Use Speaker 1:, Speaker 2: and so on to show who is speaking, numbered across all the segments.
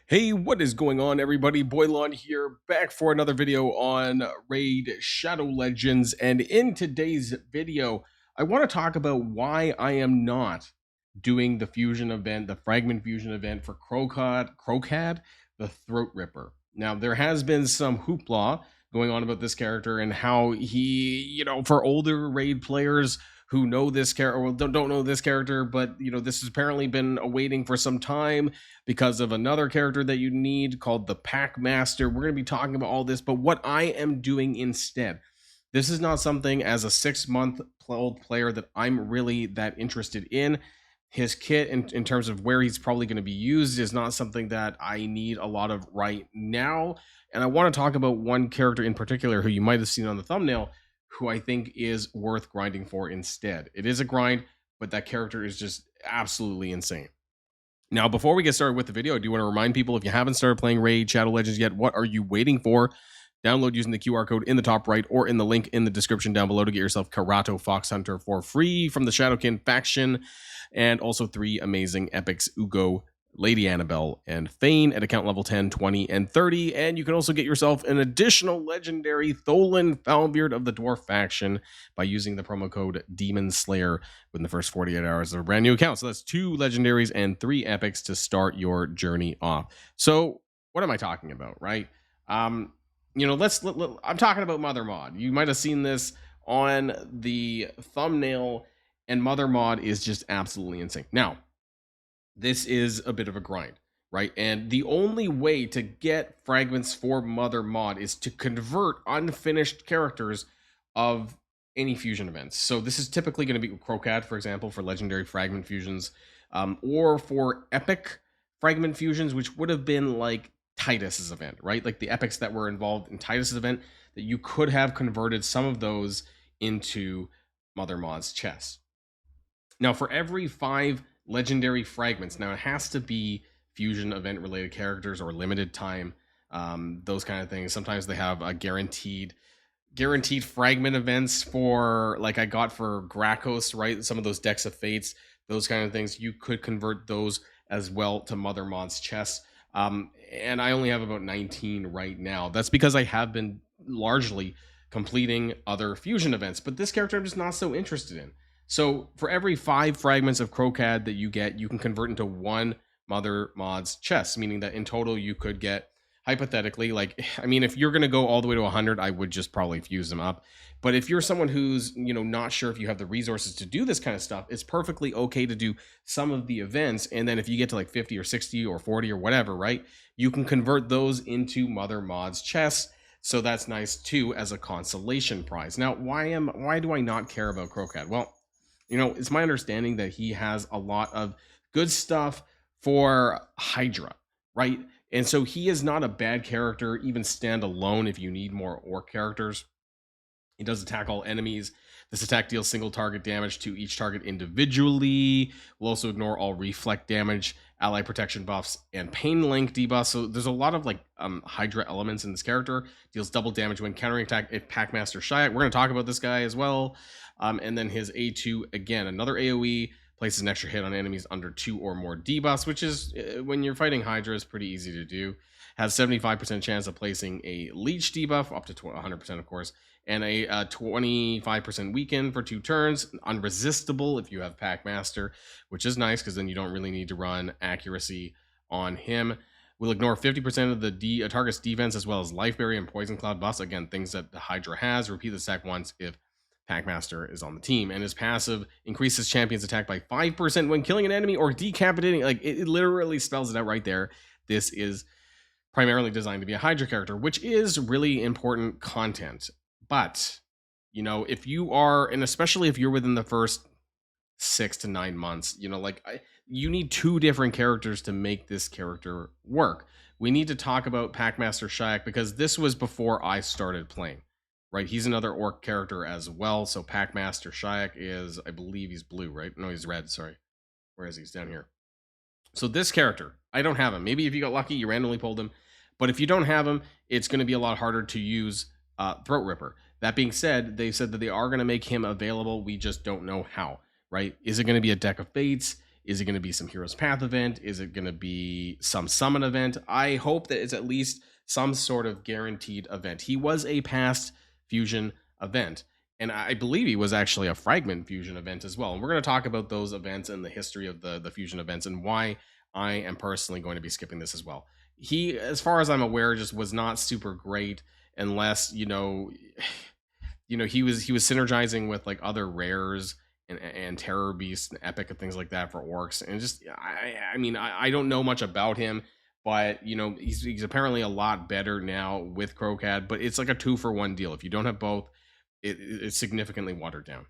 Speaker 1: Hey, what is going on, everybody? Boilon here, back for another video on Raid Shadow Legends. And in today's video, I want to talk about why I am not doing the fusion event, the fragment fusion event for Kro'Khad, the Throat Ripper. Now, there has been some hoopla going on about this character and how he, for older Raid players who know this character, or don't know this character, but this has apparently been awaiting for some time because of another character that you need called the Pack Master. We're going to be talking about all this, but what I am doing instead, this is not something as a 6-month-old player that I'm really that interested in. His kit, in terms of where he's probably going to be used, is not something that I need a lot of right now. And I want to talk about one character in particular who you might have seen on the thumbnail, who I think is worth grinding for instead. It is a grind, but that character is just absolutely insane. Now, before we get started with the video, I do want to remind people, if you haven't started playing Raid Shadow Legends yet, what are you waiting for? Download using the QR code in the top right or in the link in the description down below to get yourself Karato Fox Hunter for free from the Shadowkin faction, and also 3 amazing epics, Ugo, Lady Annabelle, and Thane at account level 10, 20, and 30. And you can also get yourself an additional legendary Tholen Foulbeard of the Dwarf faction by using the promo code Demon Slayer within the first 48 hours of a brand new account. So that's 2 legendaries and 3 epics to start your journey off. So what am I talking about, right? I'm talking about Mother Mod. You might have seen this on the thumbnail, and Mother Mod is just absolutely insane. Now, this is a bit of a grind, right? And the only way to get fragments for Mother Mod is to convert unfinished characters of any fusion events. So this is typically going to be Kro'Khad, for example, for legendary fragment fusions, or for epic fragment fusions, which would have been like Titus's event, right? Like the epics that were involved in Titus's event, that you could have converted some of those into Mother Mod's chest. Now, for every 5 legendary fragments, now it has to be fusion event related characters or limited time, those kind of things. Sometimes they have a guaranteed fragment events for, like I got for Grakos, right? Some of those decks of fates, those kind of things, you could convert those as well to Mother Mod's chest. And I only have about 19 right now. That's because I have been largely completing other fusion events, but this character I'm just not so interested in. So for every 5 fragments of Kro'Khad that you get, you can convert into 1 Mother Mod's chest, meaning that in total you could get, hypothetically, like, I mean, if you're going to go all the way to 100, I would just probably fuse them up. But if you're someone who's, not sure if you have the resources to do this kind of stuff, it's perfectly okay to do some of the events. And then if you get to like 50 or 60 or 40 or whatever, right, you can convert those into Mother Mod's chests. So that's nice too as a consolation prize. Now, why do I not care about Kro'Khad? Well, it's my understanding that he has a lot of good stuff for Hydra, right? And so he is not a bad character, even stand alone if you need more orc characters. He does attack all enemies. This attack deals single target damage to each target individually. Will also ignore all reflect damage, ally protection buffs, and pain link debuffs. So there's a lot of Hydra elements in this character. Deals double damage when countering attack if Packmaster Shyat. We're going to talk about this guy as well. And then his A2, again, another AoE, places an extra hit on enemies under 2 or more debuffs, which is, when you're fighting Hydra, is pretty easy to do. Has 75% chance of placing a leech debuff, up to 100% of course, and a 25% weaken for 2 turns. Unresistible if you have Packmaster, which is nice because then you don't really need to run accuracy on him. Will ignore 50% of the target's defense, as well as Life Berry and Poison Cloud buffs. Again, things that the Hydra has. Repeat the stack once if Packmaster is on the team. And his passive increases champion's attack by 5% when killing an enemy or decapitating. Like, it literally spells it out right there. This is primarily designed to be a Hydra character, which is really important content. But, if you are, and especially if you're within the first 6 to 9 months, you need 2 different characters to make this character work. We need to talk about Packmaster Shyat because this was before I started playing. Right, he's another orc character as well. So Packmaster Shyat is, I believe he's blue, right? No, he's red, sorry. Where is he? He's down here. So this character, I don't have him. Maybe if you got lucky, you randomly pulled him. But if you don't have him, it's going to be a lot harder to use Throat Ripper. That being said, they said that they are going to make him available. We just don't know how, right? Is it going to be a deck of fates? Is it going to be some Heroes Path event? Is it going to be some summon event? I hope that it's at least some sort of guaranteed event. He was a past fusion event, and I believe he was actually a fragment fusion event as well. And we're going to talk about those events and the history of the fusion events and why I am personally going to be skipping this as well. He, as far as I'm aware, just was not super great unless he was synergizing with like other rares and terror beasts and epic and things like that for orcs. And just I don't know much about him, but he's apparently a lot better now with Kro'Khad. But it's like a 2-for-1 deal. If you don't have both, it's significantly watered down.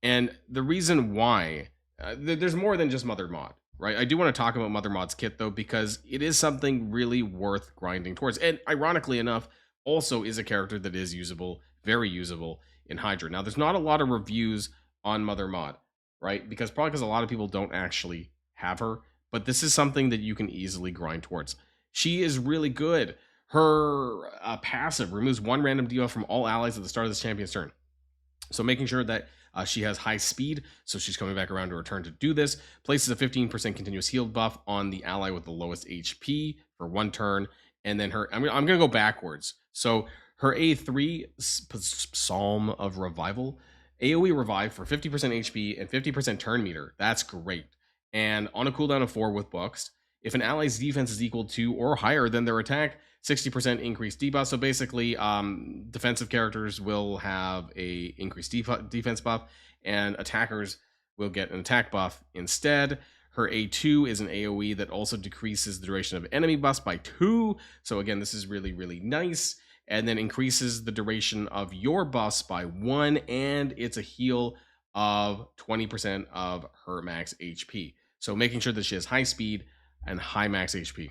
Speaker 1: And the reason why there's more than just Mother Mod, right? I do want to talk about Mother Mod's kit though, because it is something really worth grinding towards. And ironically enough, also is a character that is usable, very usable in Hydra. Now, there's not a lot of reviews on Mother Mod, right? Probably because a lot of people don't actually have her, but this is something that you can easily grind towards. She is really good. Her passive removes 1 random debuff from all allies at the start of this champion's turn. So making sure that she has high speed, so she's coming back around to her turn to do this. Places a 15% continuous heal buff on the ally with the lowest HP for 1 turn. And then I'm going to go backwards. So her A3, Psalm of Revival, AoE revive for 50% HP and 50% turn meter. That's great. And on a cooldown of 4 with books, if an ally's defense is equal to or higher than their attack, 60% increased debuff. So basically, defensive characters will have a increased defense buff, and attackers will get an attack buff instead. Her A2 is an AoE that also decreases the duration of enemy buffs by 2. So again, this is really, really nice. And then increases the duration of your buffs by 1, and it's a heal of 20% of her max HP. So making sure that she has high speed and high max HP.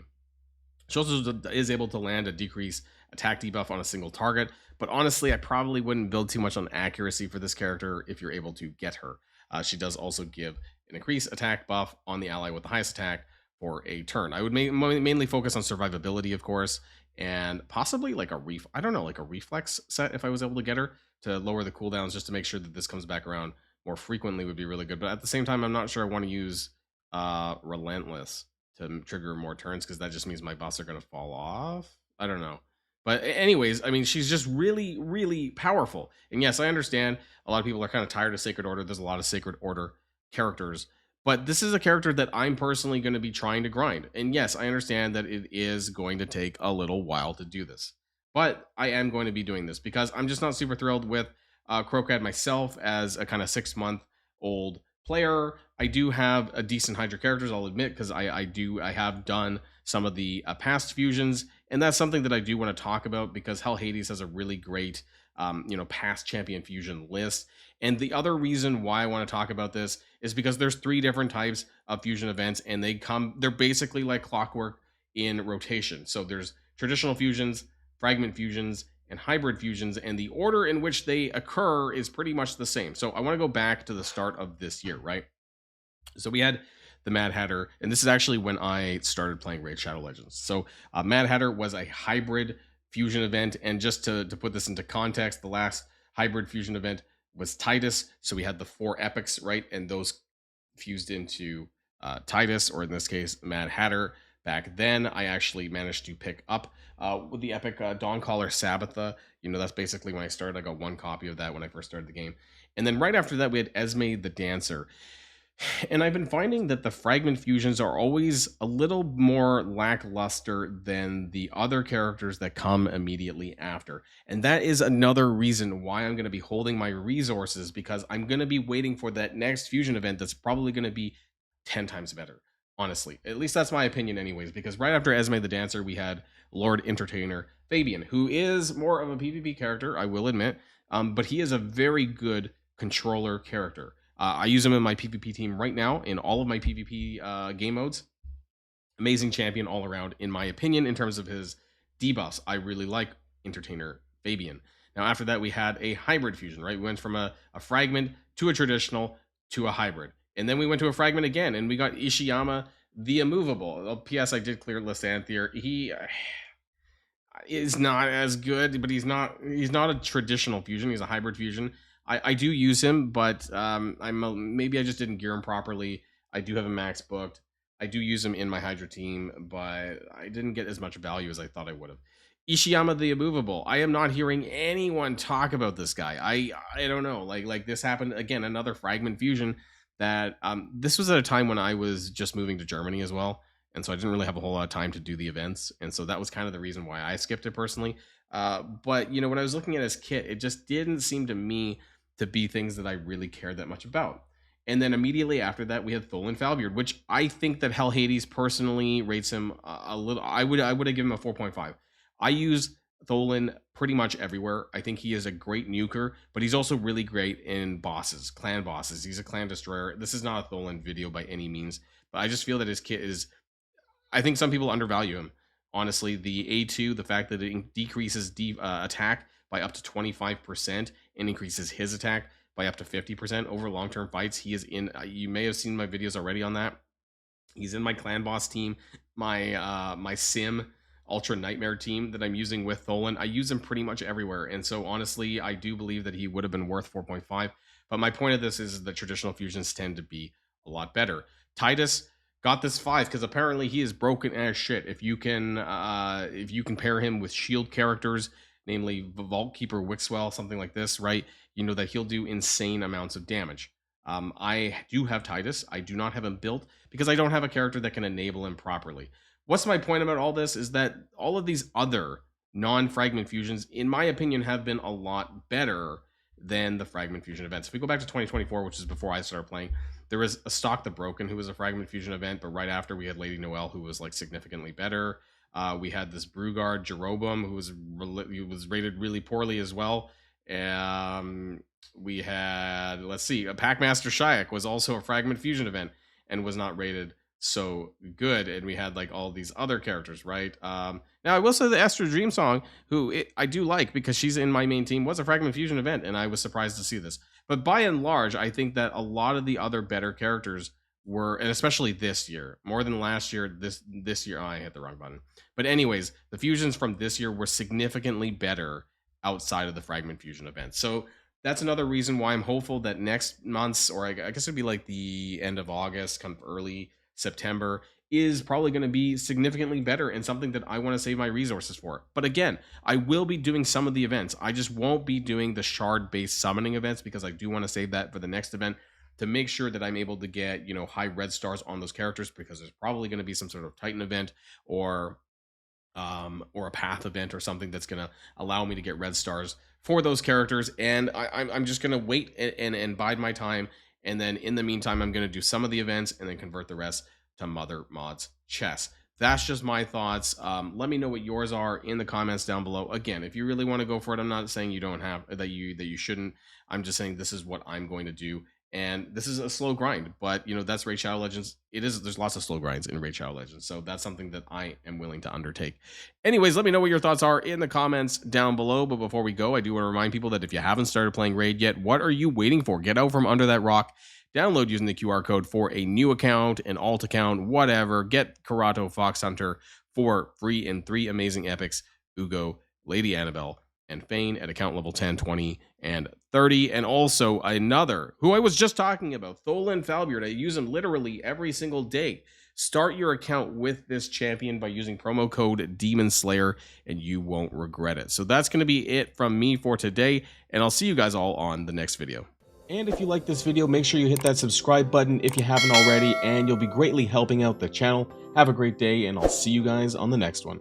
Speaker 1: She also is able to land a decreased attack debuff on a single target, but honestly, I probably wouldn't build too much on accuracy for this character if you're able to get her. She does also give an increased attack buff on the ally with the highest attack for a turn. I would mainly focus on survivability, of course, and possibly like a reflex set if I was able to get her to lower the cooldowns, just to make sure that this comes back around more frequently would be really good. But at the same time, I'm not sure I want to use Relentless to trigger more turns, because that just means my buffs are going to fall off. I don't know. But anyways, I mean, she's just really, really powerful. And yes, I understand a lot of people are kind of tired of Sacred Order. There's a lot of Sacred Order characters. But this is a character that I'm personally going to be trying to grind. And yes, I understand that it is going to take a little while to do this. But I am going to be doing this because I'm just not super thrilled with Kro'Khad myself as a kind of 6-month-old player. I do have a decent Hydra characters, I'll admit, because I have done some of the past fusions, and that's something that I do want to talk about, because Hell Hades has a really great past champion fusion list. And the other reason why I want to talk about this is because there's 3 different types of fusion events, and they're basically like clockwork in rotation. So there's traditional fusions, fragment fusions, and hybrid fusions, and the order in which they occur is pretty much the same. So I want to go back to the start of this year, right? So we had the Mad Hatter, and this is actually when I started playing Raid Shadow Legends. So Mad Hatter was a hybrid fusion event, and just to put this into context, the last hybrid fusion event was Titus. So we had the 4 epics, right? And those fused into Titus, or in this case, Mad Hatter. Back then, I actually managed to pick up with the epic Dawncaller Sabbatha. That's basically when I started. I got 1 copy of that when I first started the game. And then right after that, we had Esme the Dancer. And I've been finding that the fragment fusions are always a little more lackluster than the other characters that come immediately after. And that is another reason why I'm going to be holding my resources, because I'm going to be waiting for that next fusion event that's probably going to be 10 times better. Honestly, at least that's my opinion anyways, because right after Esme the Dancer, we had Lord Entertainer Fabian, who is more of a PvP character, I will admit, but he is a very good controller character. I use him in my PvP team right now in all of my PvP game modes. Amazing champion all around, in my opinion, in terms of his debuffs. I really like Entertainer Fabian. Now, after that, we had a hybrid fusion, right? We went from a fragment to a traditional to a hybrid. And then we went to a fragment again, and we got Ishiyama the Immovable. P.S. I did clear Lysanthier. He is not as good, but he's not a traditional fusion. He's a hybrid fusion. I do use him, but maybe I just didn't gear him properly. I do have a max booked. I do use him in my Hydra team, but I didn't get as much value as I thought I would have. Ishiyama the Immovable. I am not hearing anyone talk about this guy. I don't know. Like this happened again, another fragment fusion that this was at a time when I was just moving to Germany as well. And so I didn't really have a whole lot of time to do the events. And so that was kind of the reason why I skipped it personally. But you know, when I was looking at his kit, it just didn't seem to me to be things that I really cared that much about. And then immediately after that, we had Tholan Falbeard, which I think that Hell Hades personally rates him a little. I would have given him a 4.5. I use Tholan pretty much everywhere. I think he is a great nuker, but he's also really great in bosses, clan bosses. He's a clan destroyer. This is not a Tholan video by any means, but I just feel that his kit is. I think some people undervalue him. Honestly, the A2, the fact that it decreases attack by up to 25% and increases his attack by up to 50% over long-term fights. He is in, you may have seen my videos already on that. He's in my clan boss team, my sim ultra nightmare team that I'm using with Tholan. I use him pretty much everywhere. And so honestly, I do believe that he would have been worth 4.5. But my point of this is that traditional fusions tend to be a lot better. Titus got this 5 because apparently he is broken as shit. If you can pair him with shield characters, namely Vault Keeper, Wixwell, something like this, right? You know that he'll do insane amounts of damage. I do have Titus. I do not have him built because I don't have a character that can enable him properly. What's my point about all this is that all of these other non-fragment fusions, in my opinion, have been a lot better than the fragment fusion events. If we go back to 2024, which is before I started playing, there was a Stock the Broken, who was a fragment fusion event, but right after we had Lady Noelle, who was like significantly better. We had this Brugard Jeroboam, who was rated really poorly as well. We had, let's see, a Packmaster Shayak was also a fragment fusion event and was not rated so good. And we had like all these other characters, right? Now I will say the Esther Dream Song, who I do like because she's in my main team, was a fragment fusion event, and I was surprised to see this. But by and large, I think that a lot of the other better characters were, and especially this year, more than last year, this year, oh, I hit the wrong button. But anyways, the fusions from this year were significantly better outside of the fragment fusion event. So that's another reason why I'm hopeful that next month's, or I guess it'd be like the end of August, kind of early September, is probably going to be significantly better and something that I want to save my resources for. But again, I will be doing some of the events. I just won't be doing the shard-based summoning events because I do want to save that for the next event to make sure that I'm able to get, you know, high red stars on those characters, because there's probably going to be some sort of Titan event or a path event or something that's going to allow me to get red stars for those characters. And I'm just going to wait and bide my time. And then in the meantime, I'm going to do some of the events and then convert the rest to Mother Mod's chess. That's just my thoughts. Let me know what yours are in the comments down below. Again, if you really want to go for it, I'm not saying you don't have that you shouldn't. I'm just saying this is what I'm going to do. And this is a slow grind, but you know, that's Raid Shadow Legends. There's lots of slow grinds in Raid Shadow Legends, so that's something that I am willing to undertake. Anyways, let me know what your thoughts are in the comments down below. But before we go, I do want to remind people that if you haven't started playing Raid yet, what are you waiting for? Get out from under that rock, download using the QR code for a new account, an alt account, whatever. Get Karato Fox Hunter for free in 3 amazing epics: Ugo, Lady Annabelle, and Fane at account level 10, 20, and 30. And also another, who I was just talking about, Tholan Falbeard. I use him literally every single day. Start your account with this champion by using promo code Demon Slayer, and you won't regret it. So that's going to be it from me for today, and I'll see you guys all on the next video. And if you like this video, make sure you hit that subscribe button if you haven't already, and you'll be greatly helping out the channel. Have a great day, and I'll see you guys on the next one.